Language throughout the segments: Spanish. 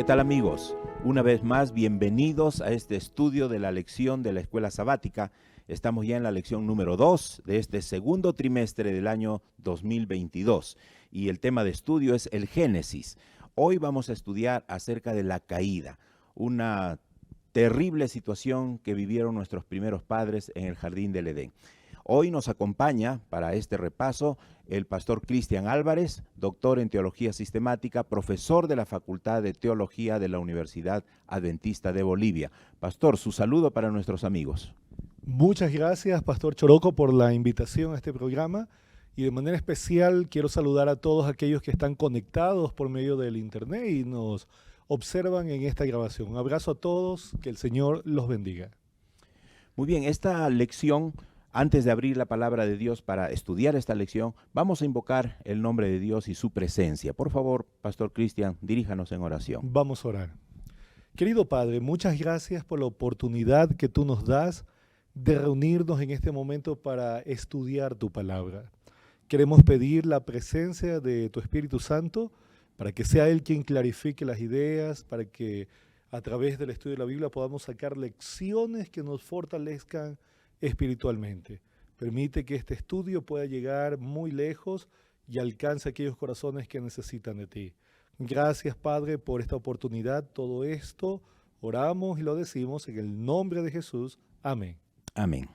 tal, amigos? Una vez más, bienvenidos a este estudio de la lección de la escuela sabática. Estamos ya en la lección número 2 de este segundo trimestre del año 2022 y el tema de estudio es el Génesis. Hoy vamos a estudiar acerca de la caída, una terrible situación que vivieron nuestros primeros padres en el jardín del Edén. Hoy nos acompaña para este repaso el pastor Cristian Álvarez, doctor en Teología Sistemática, profesor de la Facultad de Teología de la Universidad Adventista de Bolivia. Pastor, su saludo para nuestros amigos. Muchas gracias, Pastor Choroco, por la invitación a este programa. Y de manera especial quiero saludar a todos aquellos que están conectados por medio del internet y nos observan en esta grabación. Un abrazo a todos, que el Señor los bendiga. Muy bien, esta lección, antes de abrir la palabra de Dios para estudiar esta lección, vamos a invocar el nombre de Dios y su presencia. Por favor, Pastor Cristian, diríjanos en oración. Vamos a orar. Querido Padre, muchas gracias por la oportunidad que tú nos das de reunirnos en este momento para estudiar tu palabra. Queremos pedir la presencia de tu Espíritu Santo para que sea Él quien clarifique las ideas, para que a través del estudio de la Biblia podamos sacar lecciones que nos fortalezcan espiritualmente. Permite que este estudio pueda llegar muy lejos y alcance a aquellos corazones que necesitan de ti. Gracias, Padre, por esta oportunidad. Todo esto oramos y lo decimos en el nombre de Jesús. Amén. Amén.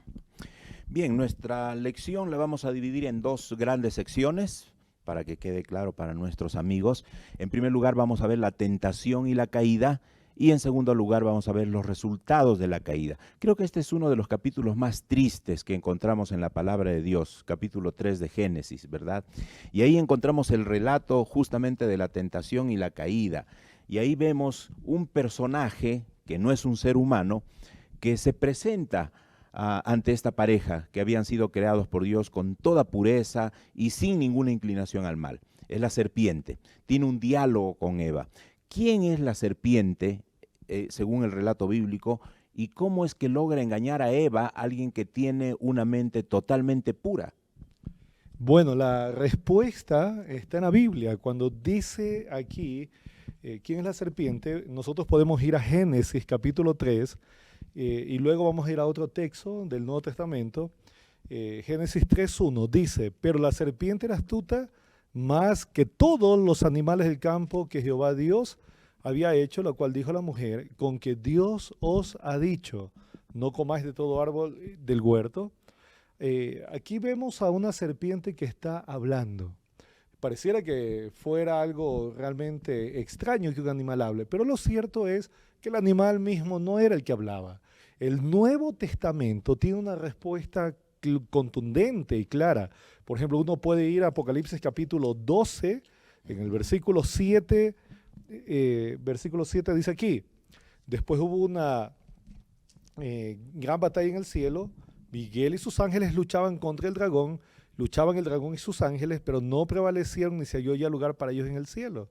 Bien, nuestra lección la vamos a dividir en dos grandes secciones para que quede claro para nuestros amigos. En primer lugar vamos a ver la tentación y la caída y en segundo lugar vamos a ver los resultados de la caída. Creo que este es uno de los capítulos más tristes que encontramos en la palabra de Dios, capítulo 3 de Génesis, ¿verdad? Y ahí encontramos el relato justamente de la tentación y la caída. Y ahí vemos un personaje que no es un ser humano que se presenta ante esta pareja que habían sido creados por Dios con toda pureza y sin ninguna inclinación al mal. Es la serpiente. Tiene un diálogo con Eva. ¿Quién es la serpiente, según el relato bíblico, y cómo es que logra engañar a Eva, alguien que tiene una mente totalmente pura? Bueno, la respuesta está en la Biblia. Cuando dice aquí quién es la serpiente, nosotros podemos ir a Génesis capítulo 3 y luego vamos a ir a otro texto del Nuevo Testamento. Génesis 3:1 dice, pero la serpiente era astuta más que todos los animales del campo que Jehová Dios había hecho, lo cual dijo la mujer, con que Dios os ha dicho, no comáis de todo árbol del huerto. Aquí vemos a una serpiente que está hablando. Pareciera que fuera algo realmente extraño que un animal hable, pero lo cierto es que el animal mismo no era el que hablaba. El Nuevo Testamento tiene una respuesta contundente y clara. Por ejemplo, uno puede ir a Apocalipsis capítulo 12, en el versículo 7 dice aquí, después hubo una gran batalla en el cielo, Miguel y sus ángeles luchaban contra el dragón, luchaban el dragón y sus ángeles, pero no prevalecieron ni se halló ya lugar para ellos en el cielo.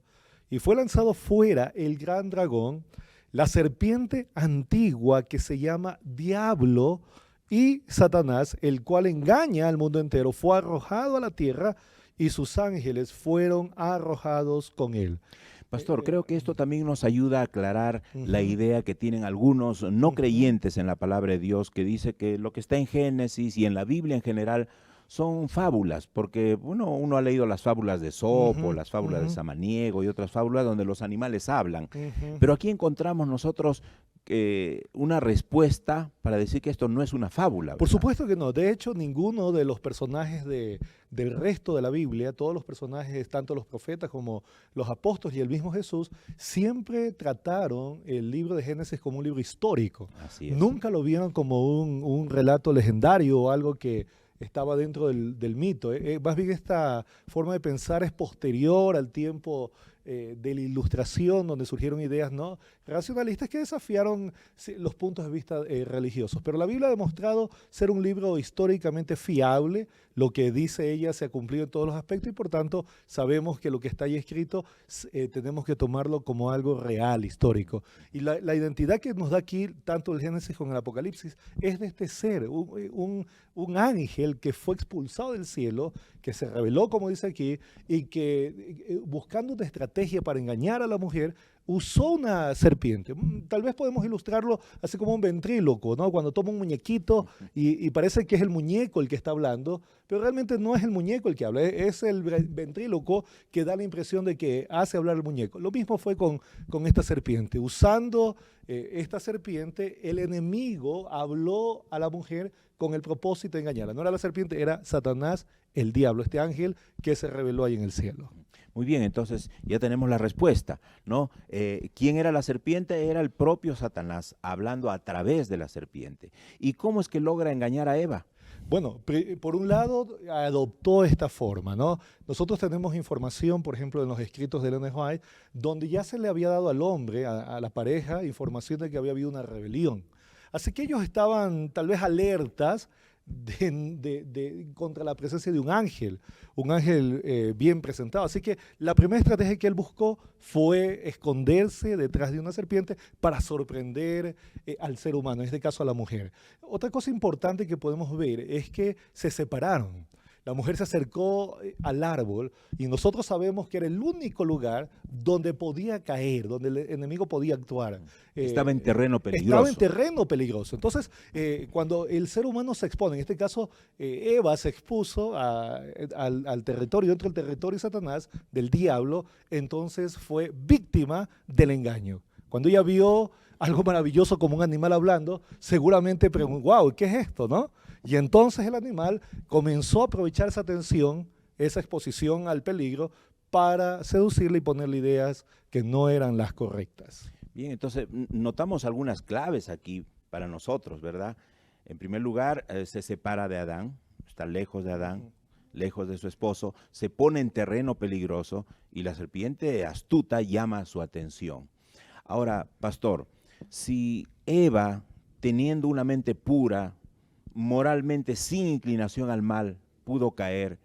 Y fue lanzado fuera el gran dragón, la serpiente antigua que se llama Diablo y Satanás, el cual engaña al mundo entero, fue arrojado a la tierra y sus ángeles fueron arrojados con él. Pastor, creo que esto también nos ayuda a aclarar la idea que tienen algunos no creyentes en la palabra de Dios, que dice que lo que está en Génesis y en la Biblia en general son fábulas, porque uno ha leído las fábulas de Sopo, las fábulas de Samaniego y otras fábulas donde los animales hablan. Pero aquí encontramos nosotros una respuesta para decir que esto no es una fábula, ¿verdad? Por supuesto que no. De hecho, ninguno de los personajes del resto de la Biblia, todos los personajes, tanto los profetas como los apóstoles y el mismo Jesús, siempre trataron el libro de Génesis como un libro histórico. Así es. Nunca lo vieron como un relato legendario o algo que estaba dentro del mito. Más bien esta forma de pensar es posterior al tiempo de la Ilustración, donde surgieron ideas no racionalistas que desafiaron los puntos de vista religiosos. Pero la Biblia ha demostrado ser un libro históricamente fiable. Lo que dice ella se ha cumplido en todos los aspectos y por tanto sabemos que lo que está ahí escrito tenemos que tomarlo como algo real, histórico. Y la identidad que nos da aquí tanto el Génesis como el Apocalipsis es de este ser, un ángel que fue expulsado del cielo, que se rebeló, como dice aquí, y que buscando una estrategia para engañar a la mujer, usó una serpiente. Tal vez podemos ilustrarlo así como un ventríloco, ¿no? Cuando toma un muñequito y parece que es el muñeco el que está hablando, pero realmente no es el muñeco el que habla, es el ventríloco que da la impresión de que hace hablar el muñeco. Lo mismo fue con esta serpiente. Usando esta serpiente, el enemigo habló a la mujer con el propósito de engañarla. No era la serpiente, era Satanás, el diablo, este ángel que se reveló ahí en el cielo. Muy bien, entonces ya tenemos la respuesta, ¿no? ¿Quién era la serpiente? Era el propio Satanás, hablando a través de la serpiente. ¿Y cómo es que logra engañar a Eva? Bueno, por un lado adoptó esta forma, ¿no? Nosotros tenemos información, por ejemplo, en los escritos de Ellen White, donde ya se le había dado al hombre, a la pareja, información de que había habido una rebelión. Así que ellos estaban tal vez alertas contra la presencia de un ángel bien presentado. Así que la primera estrategia que él buscó fue esconderse detrás de una serpiente para sorprender al ser humano, en este caso a la mujer. Otra cosa importante que podemos ver es que se separaron. La mujer se acercó al árbol y nosotros sabemos que era el único lugar donde podía caer, donde el enemigo podía actuar. Estaba en terreno peligroso. Estaba en terreno peligroso. Entonces, cuando el ser humano se expone, en este caso Eva se expuso al territorio, dentro del territorio de Satanás, del diablo, entonces fue víctima del engaño. Cuando ella vio algo maravilloso como un animal hablando, seguramente preguntó, wow, ¿qué es esto, no? Y entonces el animal comenzó a aprovechar esa tensión, esa exposición al peligro, para seducirle y ponerle ideas que no eran las correctas. Bien, entonces notamos algunas claves aquí para nosotros, ¿verdad? En primer lugar, se separa de Adán, está lejos de Adán, lejos de su esposo, se pone en terreno peligroso y la serpiente astuta llama su atención. Ahora, pastor, si Eva, teniendo una mente pura, moralmente sin inclinación al mal, pudo caer,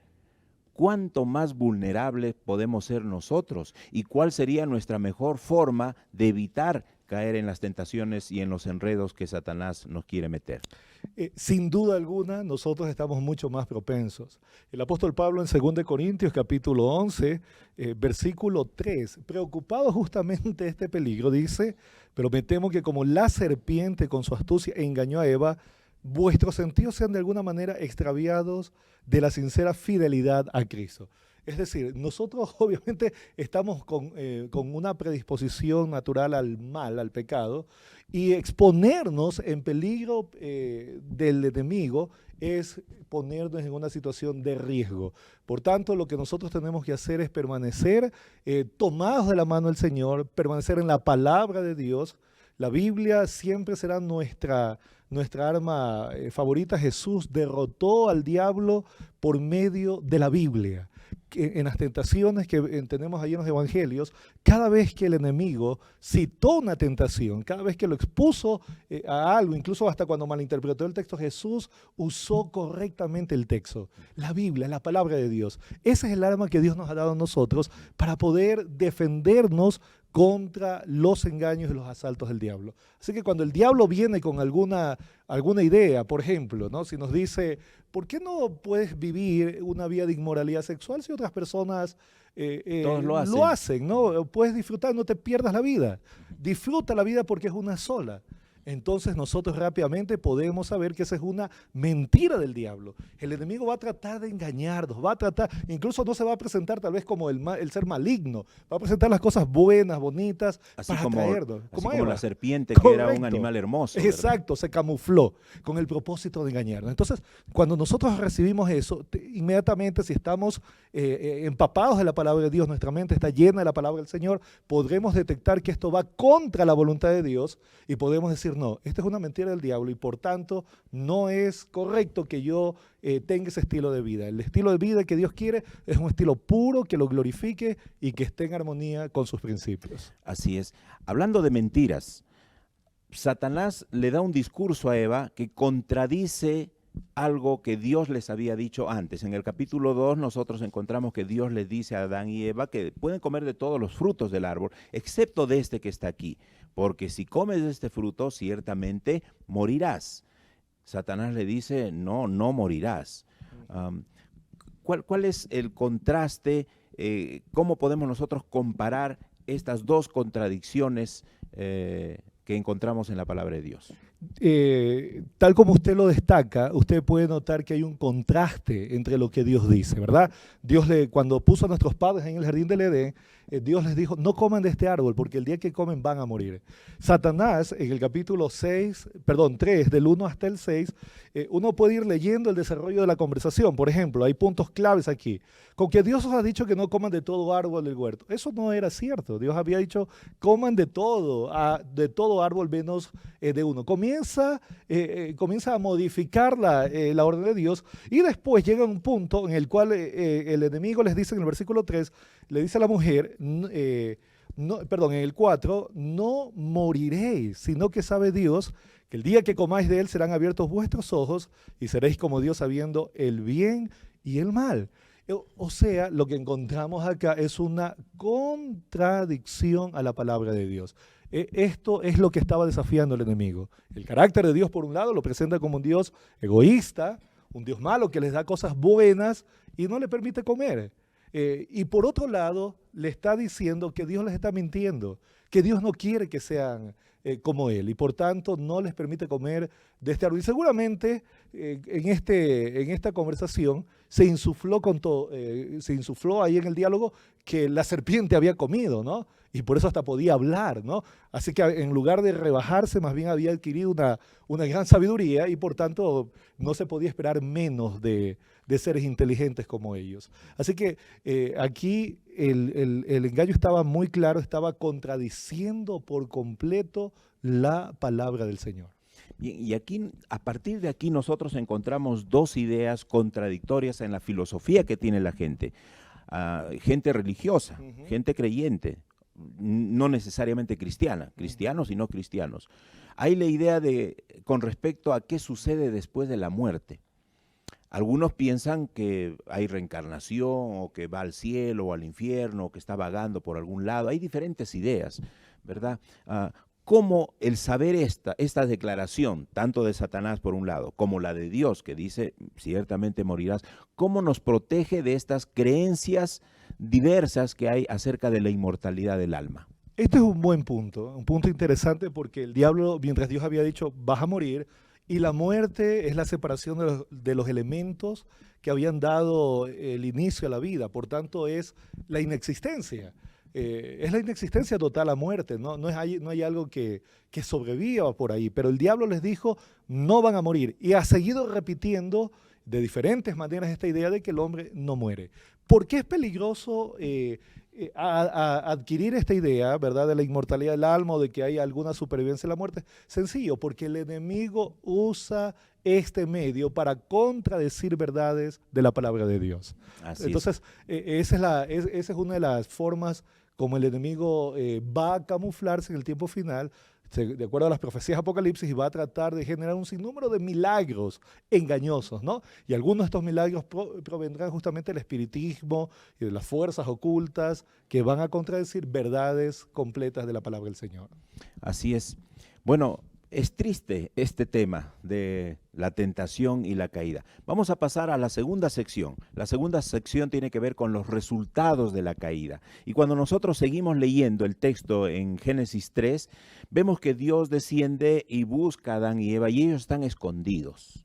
¿cuánto más vulnerables podemos ser nosotros? ¿Y cuál sería nuestra mejor forma de evitar caer en las tentaciones y en los enredos que Satanás nos quiere meter? Sin duda alguna, nosotros estamos mucho más propensos. El apóstol Pablo en 2 Corintios capítulo 11, versículo 3, preocupado justamente de este peligro, dice, pero me temo que como la serpiente con su astucia engañó a Eva, vuestros sentidos sean de alguna manera extraviados de la sincera fidelidad a Cristo. Es decir, nosotros obviamente estamos con una predisposición natural al mal, al pecado, y exponernos en peligro del enemigo es ponernos en una situación de riesgo. Por tanto, lo que nosotros tenemos que hacer es permanecer tomados de la mano del Señor, permanecer en la palabra de Dios. La Biblia siempre será nuestra arma favorita. Jesús derrotó al diablo por medio de la Biblia. En las tentaciones que tenemos ahí en los evangelios, cada vez que el enemigo citó una tentación, cada vez que lo expuso a algo, incluso hasta cuando malinterpretó el texto, Jesús usó correctamente el texto. La Biblia, la palabra de Dios. Ese es el arma que Dios nos ha dado a nosotros para poder defendernos contra los engaños y los asaltos del diablo. Así que cuando el diablo viene con alguna idea, por ejemplo, ¿no? Si nos dice, ¿por qué no puedes vivir una vida de inmoralidad sexual si otras personas Todos lo hacen, ¿no? Puedes disfrutar, no te pierdas la vida. Disfruta la vida porque es una sola. Entonces nosotros rápidamente podemos saber que esa es una mentira del diablo. El enemigo va a tratar de engañarnos, va a tratar, incluso no se va a presentar tal vez como el ser maligno, va a presentar las cosas buenas, bonitas, así para como, atraernos. Como la serpiente, que Correcto. era un animal hermoso. Exacto, se camufló con el propósito de engañarnos. Entonces, cuando nosotros recibimos eso, inmediatamente si estamos empapados de la palabra de Dios, nuestra mente está llena de la palabra del Señor, podremos detectar que esto va contra la voluntad de Dios y podemos decir, no, esta es una mentira del diablo y por tanto no es correcto que yo tenga ese estilo de vida. El estilo de vida que Dios quiere es un estilo puro, que lo glorifique y que esté en armonía con sus principios. Así es. Hablando de mentiras, Satanás le da un discurso a Eva que contradice algo que Dios les había dicho antes. En el capítulo 2 nosotros encontramos que Dios les dice a Adán y Eva que pueden comer de todos los frutos del árbol, excepto de este que está aquí, porque si comes de este fruto, ciertamente morirás. Satanás le dice, no morirás. ¿Cuál es el contraste? ¿Cómo podemos nosotros comparar estas dos contradicciones que encontramos en la palabra de Dios? Tal como usted lo destaca, usted puede notar que hay un contraste entre lo que Dios dice, ¿verdad? Cuando puso a nuestros padres en el jardín del Edén, Dios les dijo, no coman de este árbol porque el día que comen van a morir. Satanás, en el capítulo 3, del 1 hasta el 6, uno puede ir leyendo el desarrollo de la conversación. Por ejemplo, hay puntos claves aquí. Con que Dios os ha dicho que no coman de todo árbol del huerto. Eso no era cierto. Dios había dicho, coman de todo árbol menos de uno. Comienza a modificar la orden de Dios y después llega un punto en el cual el enemigo les dice en el versículo 3, le dice a la mujer, en el 4, no moriréis, sino que sabe Dios que el día que comáis de él serán abiertos vuestros ojos y seréis como Dios sabiendo el bien y el mal. O sea, lo que encontramos acá es una contradicción a la palabra de Dios. Esto es lo que estaba desafiando el enemigo. El carácter de Dios, por un lado, lo presenta como un Dios egoísta, un Dios malo que les da cosas buenas y no le permite comer. Y por otro lado, le está diciendo que Dios les está mintiendo, que Dios no quiere que sean como Él y por tanto no les permite comer de este árbol. Y seguramente en esta conversación se insufló ahí en el diálogo que la serpiente había comido, ¿no? Y por eso hasta podía hablar, ¿no? Así que en lugar de rebajarse, más bien había adquirido una gran sabiduría y por tanto no se podía esperar menos de seres inteligentes como ellos. Así que aquí el engaño estaba muy claro, estaba contradiciendo por completo la palabra del Señor. Bien, y aquí, a partir de aquí nosotros encontramos dos ideas contradictorias en la filosofía que tiene la gente. Gente religiosa, gente creyente, no necesariamente cristiana, cristianos y no cristianos. Hay la idea con respecto a qué sucede después de la muerte. Algunos piensan que hay reencarnación o que va al cielo o al infierno o que está vagando por algún lado. Hay diferentes ideas, ¿verdad? Cómo el saber esta declaración, tanto de Satanás por un lado, como la de Dios, que dice, ciertamente morirás, cómo nos protege de estas creencias diversas que hay acerca de la inmortalidad del alma. Este es un buen punto, un punto interesante porque el diablo, mientras Dios había dicho, vas a morir, y la muerte es la separación de los elementos que habían dado el inicio a la vida, por tanto es la inexistencia. Es la inexistencia total la muerte, no hay algo que sobreviva por ahí, pero el diablo les dijo, no van a morir, y ha seguido repitiendo de diferentes maneras esta idea de que el hombre no muere. ¿Por qué es peligroso adquirir esta idea, ¿verdad?, de la inmortalidad del alma o de que hay alguna supervivencia en la muerte? Sencillo, porque el enemigo usa este medio para contradecir verdades de la palabra de Dios. Así Entonces, esa es una de las formas como el enemigo va a camuflarse en el tiempo final, de acuerdo a las profecías de Apocalipsis, y va a tratar de generar un sinnúmero de milagros engañosos, ¿no? Y algunos de estos milagros provendrán justamente del espiritismo y de las fuerzas ocultas que van a contradecir verdades completas de la palabra del Señor. Así es. Bueno, es triste este tema de la tentación y la caída. Vamos a pasar a la segunda sección. La segunda sección tiene que ver con los resultados de la caída. Y cuando nosotros seguimos leyendo el texto en Génesis 3, vemos que Dios desciende y busca a Adán y Eva y ellos están escondidos.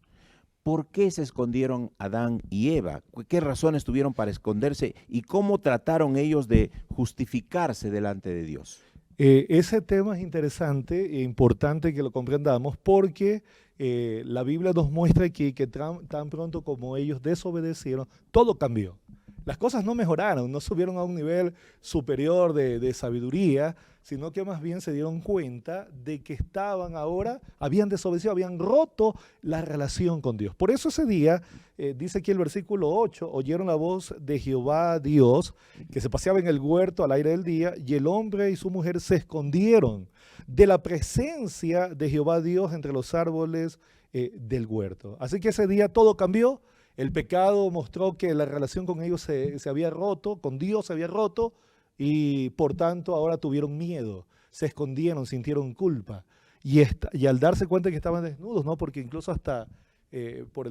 ¿Por qué se escondieron Adán y Eva? ¿Qué razones tuvieron para esconderse? ¿Y cómo trataron ellos de justificarse delante de Dios? Ese tema es interesante e importante que lo comprendamos porque la Biblia nos muestra aquí que tan pronto como ellos desobedecieron, todo cambió. Las cosas no mejoraron, no subieron a un nivel superior de sabiduría, sino que más bien se dieron cuenta de que habían desobedecido, habían roto la relación con Dios. Por eso ese día, dice aquí el versículo 8, oyeron la voz de Jehová Dios, que se paseaba en el huerto al aire del día, y el hombre y su mujer se escondieron de la presencia de Jehová Dios entre los árboles del huerto. Así que ese día todo cambió. El pecado mostró que la relación con ellos se había roto, con Dios se había roto, y por tanto ahora tuvieron miedo, se escondieron, sintieron culpa. Y al darse cuenta que estaban desnudos, ¿no? Porque incluso hasta por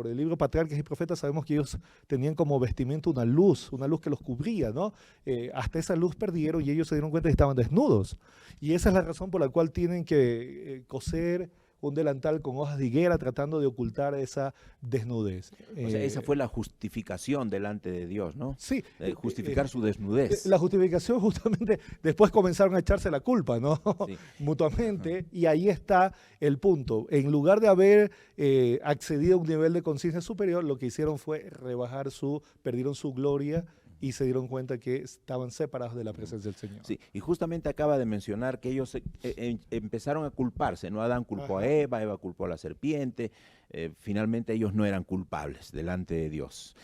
el libro Patriarcas y Profetas, sabemos que ellos tenían como vestimenta una luz que los cubría, ¿no? Hasta esa luz perdieron y ellos se dieron cuenta que estaban desnudos. Y esa es la razón por la cual tienen que coser un delantal con hojas de higuera tratando de ocultar esa desnudez. O sea, esa fue la justificación delante de Dios, ¿no? Sí. Justificar su desnudez. La justificación justamente, después comenzaron a echarse la culpa, ¿no? Sí. Mutuamente, y ahí está el punto. En lugar de haber accedido a un nivel de conciencia superior, lo que hicieron fue perdieron su gloria y se dieron cuenta que estaban separados de la presencia del Señor. Sí, y justamente acaba de mencionar que ellos empezaron a culparse, ¿no? Adán culpó Ajá. a Eva culpó a la serpiente, finalmente ellos no eran culpables delante de Dios.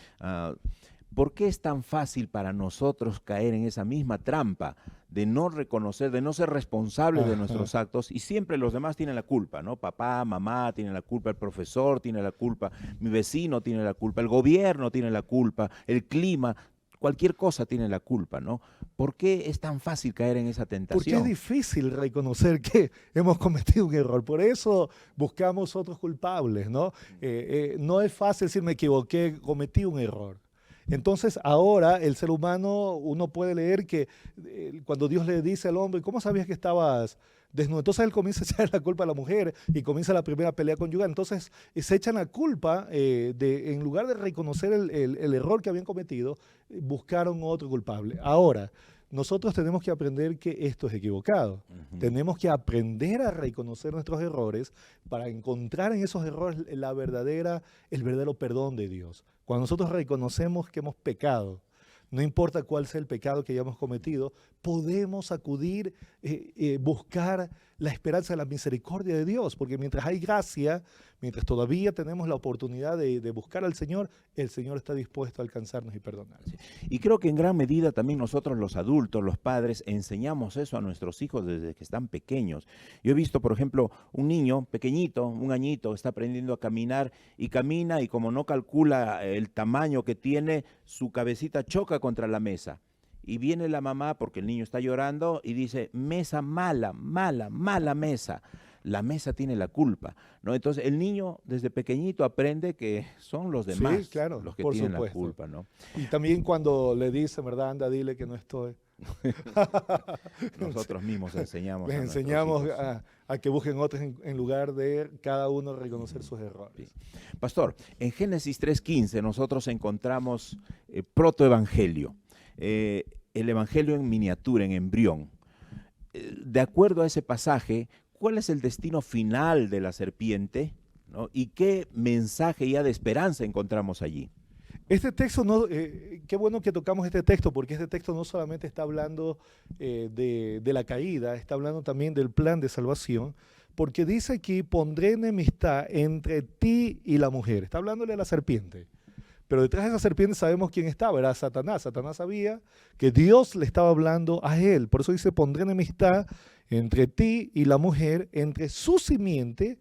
¿Por qué es tan fácil para nosotros caer en esa misma trampa de no reconocer, de no ser responsables de nuestros actos y siempre los demás tienen la culpa, ¿no? Papá, mamá tienen la culpa, el profesor tiene la culpa, mi vecino tiene la culpa, el gobierno tiene la culpa, el clima, cualquier cosa tiene la culpa, ¿no? ¿Por qué es tan fácil caer en esa tentación? Porque es difícil reconocer que hemos cometido un error. Por eso buscamos otros culpables, ¿no? No es fácil decir me equivoqué, cometí un error. Entonces ahora el ser humano, uno puede leer que cuando Dios le dice al hombre, ¿cómo sabías que estabas desnudo? Entonces él comienza a echar la culpa a la mujer y comienza la primera pelea conyugal. Entonces se echan la culpa, en lugar de reconocer el error que habían cometido, buscaron otro culpable. Ahora, nosotros tenemos que aprender que esto es equivocado. Tenemos que aprender a reconocer nuestros errores para encontrar en esos errores el verdadero perdón de Dios. Cuando nosotros reconocemos que hemos pecado, no importa cuál sea el pecado que hayamos cometido, podemos acudir, buscar la esperanza de la misericordia de Dios, porque mientras hay gracia, mientras todavía tenemos la oportunidad de buscar al Señor, el Señor está dispuesto a alcanzarnos y perdonarnos. Y creo que en gran medida también nosotros los adultos, los padres, enseñamos eso a nuestros hijos desde que están pequeños. Yo he visto, por ejemplo, un niño pequeñito, un añito, está aprendiendo a caminar y camina y como no calcula el tamaño que tiene, su cabecita choca contra la mesa. Y viene la mamá, porque el niño está llorando, y dice, mesa mala, mala, mala mesa. La mesa tiene la culpa, ¿no? Entonces el niño desde pequeñito aprende que son los demás, sí, claro, los que por tienen supuesto, la culpa, ¿no? Y también cuando le dice, ¿verdad? Anda, dile que no estoy. Nosotros mismos enseñamos Les a nuestros enseñamos hijos. a que busquen otros en lugar de cada uno reconocer sus errores. Sí. Pastor, en Génesis 3:15 nosotros encontramos protoevangelio, el evangelio en miniatura, en embrión. De acuerdo a ese pasaje, ¿cuál es el destino final de la serpiente? ¿No? ¿Y qué mensaje ya de esperanza encontramos allí? Este texto, qué bueno que tocamos este texto, porque este texto no solamente está hablando de la caída, está hablando también del plan de salvación, porque dice aquí, pondré enemistad entre ti y la mujer. Está hablándole a la serpiente. Pero detrás de esa serpiente sabemos quién estaba, era Satanás. Satanás sabía que Dios le estaba hablando a él. Por eso dice, pondré enemistad entre ti y la mujer, entre su simiente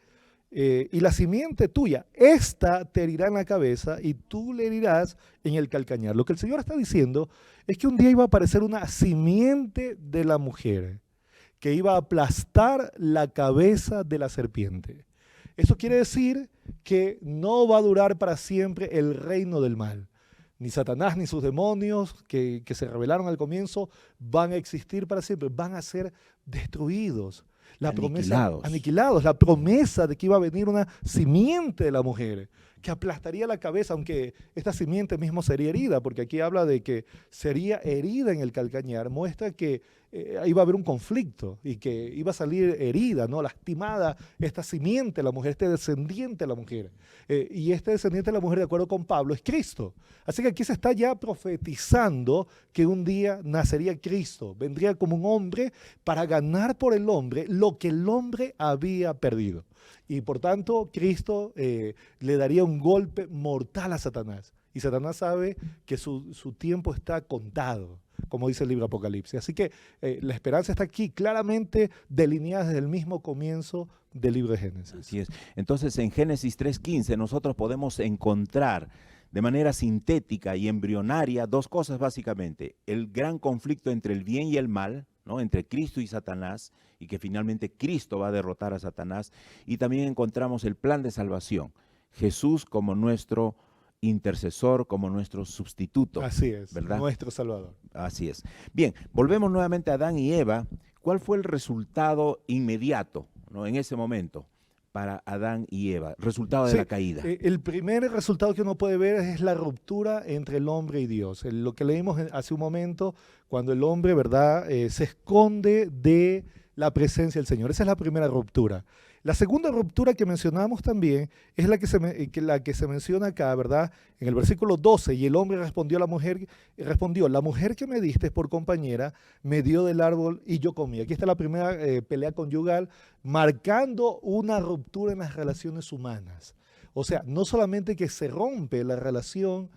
y la simiente tuya. Esta te herirá en la cabeza y tú le herirás en el calcañar. Lo que el Señor está diciendo es que un día iba a aparecer una simiente de la mujer que iba a aplastar la cabeza de la serpiente. Eso quiere decir que no va a durar para siempre el reino del mal. Ni Satanás ni sus demonios que se rebelaron al comienzo van a existir para siempre, van a ser destruidos. Aniquilados. La promesa de que iba a venir una simiente de la mujer que aplastaría la cabeza, aunque esta simiente mismo sería herida, porque aquí habla de que sería herida en el calcañar, muestra que iba a haber un conflicto y que iba a salir herida, ¿no? Lastimada esta simiente de la mujer, este descendiente de la mujer. Y este descendiente de la mujer, de acuerdo con Pablo, es Cristo. Así que aquí se está ya profetizando que un día nacería Cristo, vendría como un hombre para ganar por el hombre lo que el hombre había perdido. Y por tanto, Cristo le daría un golpe mortal a Satanás. Y Satanás sabe que su tiempo está contado, como dice el libro Apocalipsis. Así que la esperanza está aquí, claramente delineada desde el mismo comienzo del libro de Génesis. Así es. Entonces, en Génesis 3:15 nosotros podemos encontrar de manera sintética y embrionaria dos cosas básicamente. El gran conflicto entre el bien y el mal, ¿no? Entre Cristo y Satanás, y que finalmente Cristo va a derrotar a Satanás. Y también encontramos el plan de salvación, Jesús como nuestro intercesor, como nuestro sustituto. Así es, ¿verdad? nuestro Salvador. Así es. Bien, volvemos nuevamente a Adán y Eva. ¿Cuál fue el resultado inmediato, ¿no?, en ese momento para Adán y Eva? Resultado de Sí, la caída. el primer resultado que uno puede ver es la ruptura entre el hombre y Dios. Lo que leímos hace un momento, cuando el hombre, ¿verdad?, se esconde de la presencia del Señor. Esa es la primera ruptura. La segunda ruptura que mencionamos también es la que se menciona acá, ¿verdad?, en el versículo 12. Y el hombre respondió a la mujer, la mujer que me diste por compañera me dio del árbol y yo comí. Aquí está la primera pelea conyugal, marcando una ruptura en las relaciones humanas. O sea, no solamente que se rompe la relación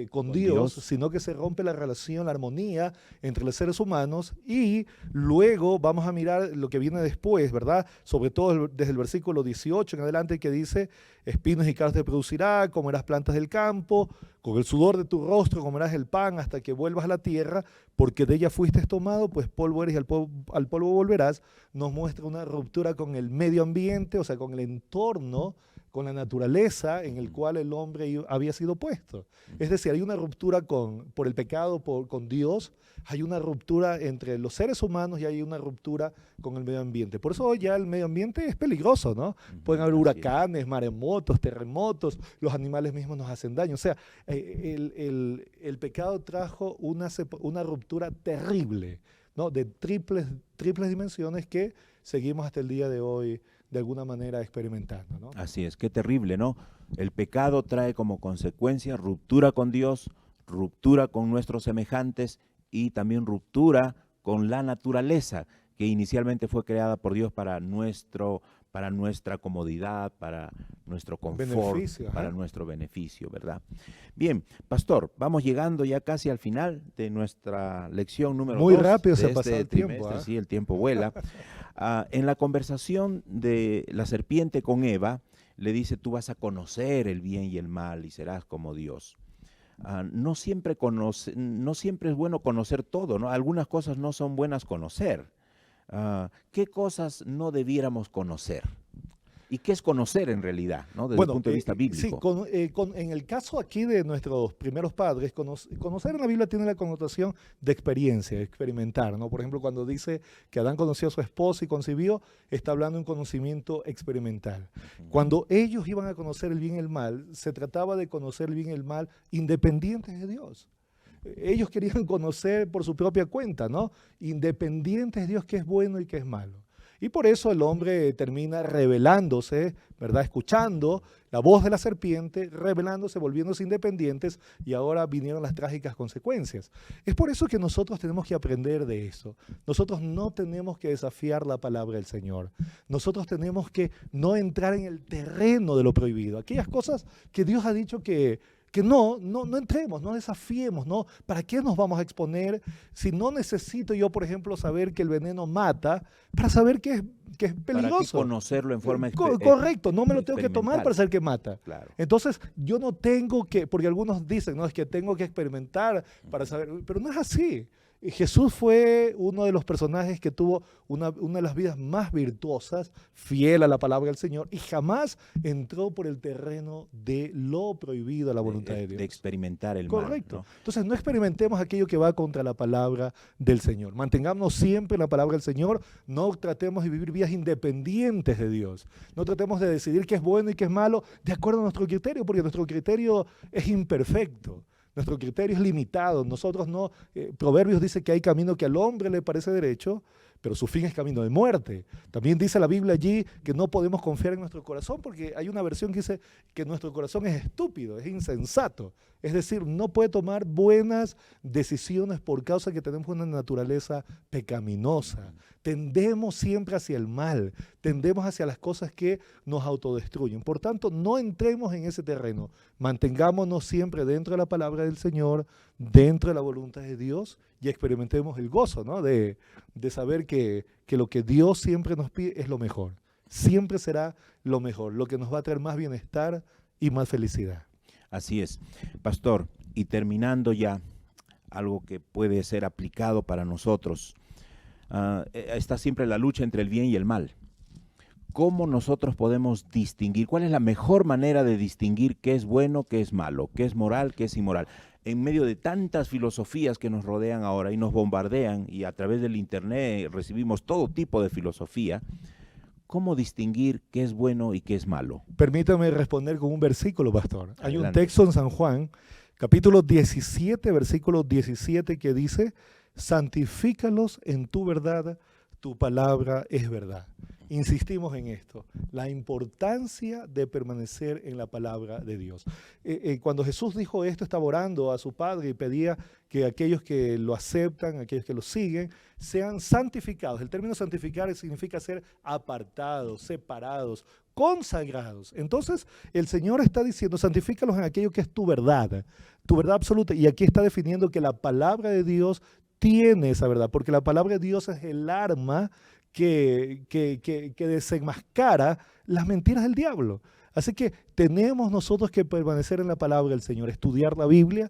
con Dios, sino que se rompe la relación, la armonía entre los seres humanos, y luego vamos a mirar lo que viene después, ¿verdad? Sobre todo desde el versículo 18 en adelante, que dice: espinos y cardos te producirá, comerás plantas del campo, con el sudor de tu rostro comerás el pan hasta que vuelvas a la tierra, porque de ella fuiste tomado, pues polvo eres y al polvo volverás. Nos muestra una ruptura con el medio ambiente, o sea, con el entorno, con la naturaleza en el cual el hombre había sido puesto. Es decir, hay una ruptura por el pecado, con Dios, hay una ruptura entre los seres humanos y hay una ruptura con el medio ambiente. Por eso ya el medio ambiente es peligroso, ¿no? Pueden haber huracanes, maremotos, terremotos, los animales mismos nos hacen daño. O sea, el pecado trajo una ruptura terrible, ¿no?, de triples dimensiones que seguimos hasta el día de hoy de alguna manera experimentando, ¿no? Así es, qué terrible, ¿no? El pecado trae como consecuencia ruptura con Dios, ruptura con nuestros semejantes y también ruptura con la naturaleza que inicialmente fue creada por Dios para nuestra comodidad, para nuestro confort, para nuestro beneficio, ¿verdad? Bien, pastor, vamos llegando ya casi al final de nuestra lección número 2. Muy rápido se ha pasado el tiempo. Sí, el tiempo vuela. En la conversación de la serpiente con Eva, le dice: tú vas a conocer el bien y el mal y serás como Dios. No siempre es bueno conocer todo, ¿no? Algunas cosas no son buenas conocer. ¿Qué cosas no debiéramos conocer? ¿Y qué es conocer en realidad, ¿no?, desde el punto de vista bíblico? Sí, en el caso aquí de nuestros primeros padres, conocer en la Biblia tiene la connotación de experiencia, de experimentar, ¿no? Por ejemplo, cuando dice que Adán conoció a su esposa y concibió, está hablando de un conocimiento experimental. Cuando ellos iban a conocer el bien y el mal, se trataba de conocer el bien y el mal independientes de Dios. Ellos querían conocer por su propia cuenta, ¿no?, independientes de Dios, qué es bueno y qué es malo. Y por eso el hombre termina rebelándose, ¿verdad?, escuchando la voz de la serpiente, rebelándose, volviéndose independientes, y ahora vinieron las trágicas consecuencias. Es por eso que nosotros tenemos que aprender de eso. Nosotros no tenemos que desafiar la palabra del Señor. Nosotros tenemos que no entrar en el terreno de lo prohibido. Aquellas cosas que Dios ha dicho que no entremos, no desafiemos, ¿no? ¿Para qué nos vamos a exponer si no necesito yo, por ejemplo, saber que el veneno mata para saber que es peligroso? Para conocerlo en forma correcto, no me lo tengo que tomar para saber que mata. Claro. Entonces, yo no tengo que, porque algunos dicen, no, es que tengo que experimentar para saber, pero no es así. Jesús fue uno de los personajes que tuvo una de las vidas más virtuosas, fiel a la palabra del Señor, y jamás entró por el terreno de lo prohibido a la voluntad de Dios. De experimentar el mal. Correcto. ¿No? Entonces, no experimentemos aquello que va contra la palabra del Señor. Mantengámonos siempre en la palabra del Señor. No tratemos de vivir vidas independientes de Dios. No tratemos de decidir qué es bueno y qué es malo de acuerdo a nuestro criterio, porque nuestro criterio es imperfecto. Nuestro criterio es limitado. Nosotros no. Proverbios dice que hay camino que al hombre le parece derecho, pero su fin es camino de muerte. También dice la Biblia allí que no podemos confiar en nuestro corazón, porque hay una versión que dice que nuestro corazón es estúpido, es insensato. Es decir, no puede tomar buenas decisiones por causa que tenemos una naturaleza pecaminosa. Tendemos siempre hacia el mal, tendemos hacia las cosas que nos autodestruyen. Por tanto, no entremos en ese terreno. Mantengámonos siempre dentro de la palabra del Señor, dentro de la voluntad de Dios, y experimentemos el gozo, ¿no?, de saber que lo que Dios siempre nos pide es lo mejor. Siempre será lo mejor, lo que nos va a traer más bienestar y más felicidad. Así es. Pastor, y terminando ya, algo que puede ser aplicado para nosotros. Está siempre la lucha entre el bien y el mal. ¿cómo nosotros podemos distinguir? ¿Cuál es la mejor manera de distinguir qué es bueno, qué es malo, qué es moral, qué es inmoral? En medio de tantas filosofías que nos rodean ahora y nos bombardean, y a través del internet recibimos todo tipo de filosofía, ¿cómo distinguir qué es bueno y qué es malo? Permítame responder con un versículo, pastor. Hay un Adelante. texto en San Juan, capítulo 17, versículo 17, que dice: santifícalos en tu verdad, tu palabra es verdad. Insistimos en esto, la importancia de permanecer en la palabra de Dios. Cuando Jesús dijo esto, estaba orando a su Padre y pedía que aquellos que lo aceptan, aquellos que lo siguen, sean santificados. El término santificar significa ser apartados, separados, consagrados. Entonces, el Señor está diciendo: santifícalos en aquello que es tu verdad absoluta. Y aquí está definiendo que la palabra de Dios tiene esa verdad, porque la palabra de Dios es el arma que desenmascara las mentiras del diablo. Así que tenemos nosotros que permanecer en la palabra del Señor, estudiar la Biblia,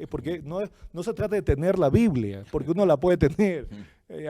porque no se trata de tener la Biblia, porque uno la puede tener.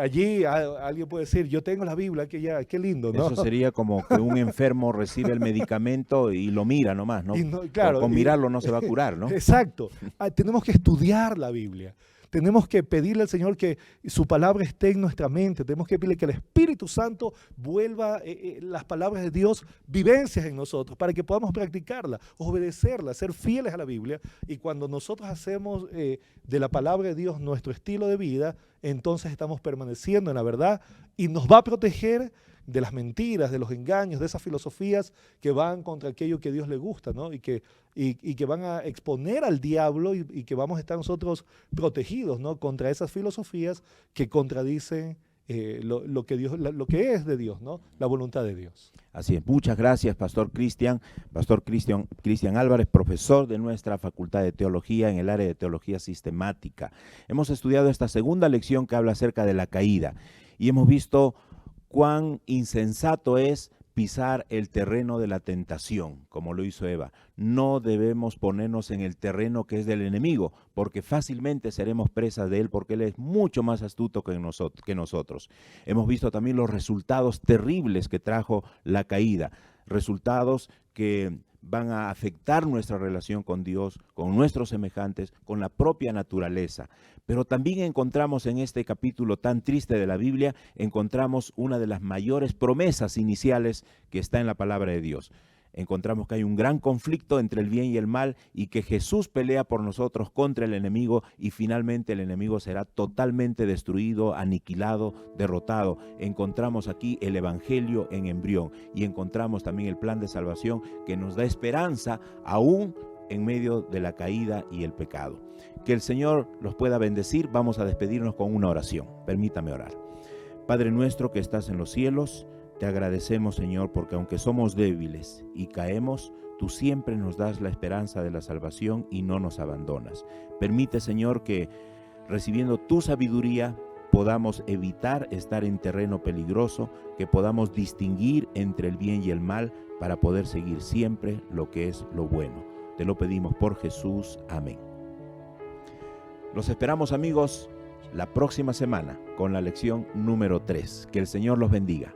Allí alguien puede decir: yo tengo la Biblia, qué lindo, ¿no? Eso sería como que un enfermo recibe el medicamento y lo mira nomás, ¿no? Claro, con mirarlo no se va a curar, ¿no? Exacto. Tenemos que estudiar la Biblia. Tenemos que pedirle al Señor que su palabra esté en nuestra mente. Tenemos que pedirle que el Espíritu Santo vuelva las palabras de Dios vivencias en nosotros para que podamos practicarla, obedecerla, ser fieles a la Biblia. Y cuando nosotros hacemos de la palabra de Dios nuestro estilo de vida, entonces estamos permaneciendo en la verdad y nos va a proteger de las mentiras, de los engaños, de esas filosofías que van contra aquello que a Dios le gusta, ¿no? Y que van a exponer al diablo y que vamos a estar nosotros protegidos, ¿no? Contra esas filosofías que contradicen lo que es de Dios, ¿no? La voluntad de Dios. Así es. Muchas gracias, Pastor Cristian Álvarez, profesor de nuestra Facultad de Teología en el área de Teología Sistemática. Hemos estudiado esta segunda lección que habla acerca de la caída y hemos visto cuán insensato es pisar el terreno de la tentación, como lo hizo Eva. No debemos ponernos en el terreno que es del enemigo, porque fácilmente seremos presas de él, porque él es mucho más astuto que nosotros. Hemos visto también los resultados terribles que trajo la caída, resultados que van a afectar nuestra relación con Dios, con nuestros semejantes, con la propia naturaleza. Pero también encontramos en este capítulo tan triste de la Biblia, encontramos una de las mayores promesas iniciales que está en la palabra de Dios. Encontramos que hay un gran conflicto entre el bien y el mal y que Jesús pelea por nosotros contra el enemigo y finalmente el enemigo será totalmente destruido, aniquilado, derrotado. Encontramos aquí el evangelio en embrión y encontramos también el plan de salvación que nos da esperanza aún en medio de la caída y el pecado. Que el Señor los pueda bendecir. Vamos a despedirnos con una oración. Permítame orar. Padre nuestro que estás en los cielos, te agradecemos, Señor, porque aunque somos débiles y caemos, tú siempre nos das la esperanza de la salvación y no nos abandonas. Permite, Señor, que recibiendo tu sabiduría podamos evitar estar en terreno peligroso, que podamos distinguir entre el bien y el mal para poder seguir siempre lo que es lo bueno. Te lo pedimos por Jesús. Amén. Los esperamos, amigos, la próxima semana con la lección número 3. Que el Señor los bendiga.